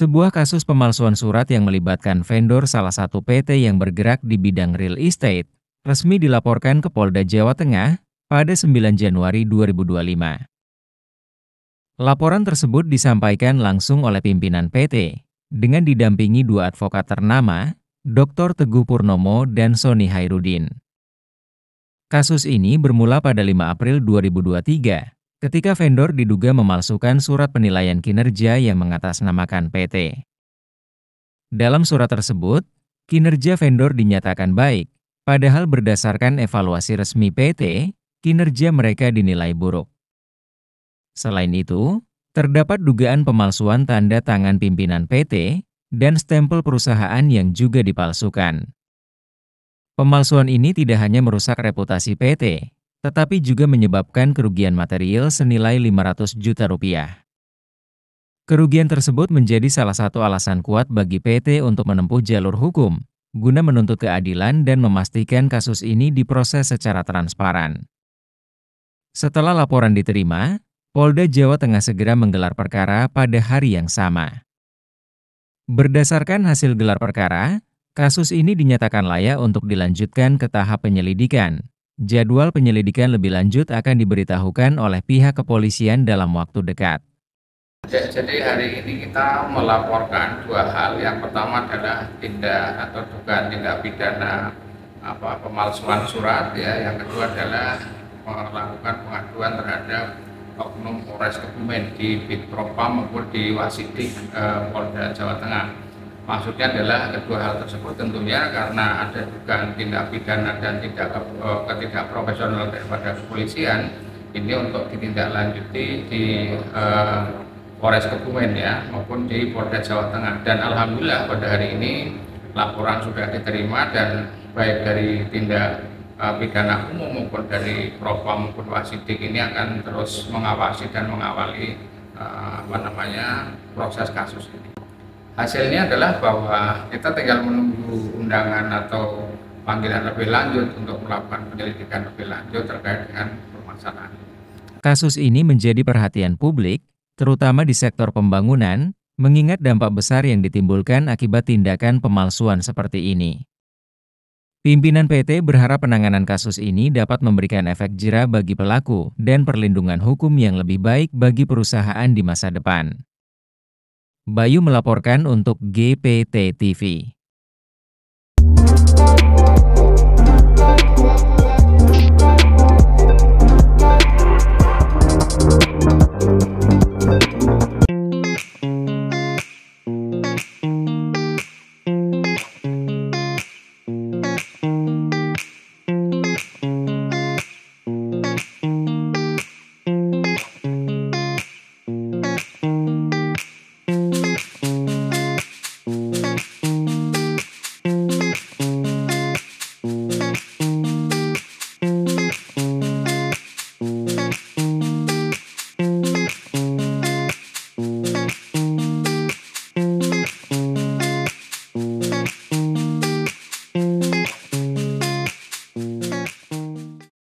Sebuah kasus pemalsuan surat yang melibatkan vendor salah satu PT yang bergerak di bidang real estate, resmi dilaporkan ke Polda Jawa Tengah pada 9 Januari 2025. Laporan tersebut disampaikan langsung oleh pimpinan PT, dengan didampingi dua advokat ternama, Dr. Teguh Purnomo dan Sony Hairudin. Kasus ini bermula pada 5 April 2023, ketika vendor diduga memalsukan surat penilaian kinerja yang mengatasnamakan PT. Dalam surat tersebut, kinerja vendor dinyatakan baik, padahal berdasarkan evaluasi resmi PT, kinerja mereka dinilai buruk. Selain itu, terdapat dugaan pemalsuan tanda tangan pimpinan PT dan stempel perusahaan yang juga dipalsukan. Pemalsuan ini tidak hanya merusak reputasi PT, tetapi juga menyebabkan kerugian material senilai 500 juta rupiah. Kerugian tersebut menjadi salah satu alasan kuat bagi PT untuk menempuh jalur hukum, guna menuntut keadilan dan memastikan kasus ini diproses secara transparan. Setelah laporan diterima, Polda Jawa Tengah segera menggelar perkara pada hari yang sama. Berdasarkan hasil gelar perkara, kasus ini dinyatakan layak untuk dilanjutkan ke tahap penyelidikan. Jadwal penyelidikan lebih lanjut akan diberitahukan oleh pihak kepolisian dalam waktu dekat. Jadi hari ini kita melaporkan dua hal. Yang pertama adalah tindak atau dugaan tindak pidana pemalsuan surat, ya. Yang kedua adalah melakukan pengaduan terhadap oknum Polres Kebumen di Bitpropam maupun di Wasidik Polda Jawa Tengah. Maksudnya adalah kedua hal tersebut tentunya karena ada dugaan tindak pidana dan ketidakprofesional daripada kepolisian, ini untuk ditindaklanjuti di Polres Kebumen, ya, maupun di Polda Jawa Tengah. Dan alhamdulillah pada hari ini laporan sudah diterima dan baik dari tindak pidana umum maupun dari Propam maupun Wasidik ini akan terus mengawasi dan mengawali proses kasus ini. Hasilnya adalah bahwa kita tinggal menunggu undangan atau panggilan lebih lanjut untuk melakukan penyelidikan lebih lanjut terkait dengan permasalahan ini. Kasus ini menjadi perhatian publik, terutama di sektor pembangunan, mengingat dampak besar yang ditimbulkan akibat tindakan pemalsuan seperti ini. Pimpinan PT berharap penanganan kasus ini dapat memberikan efek jera bagi pelaku dan perlindungan hukum yang lebih baik bagi perusahaan di masa depan. Bayu melaporkan untuk GPT TV.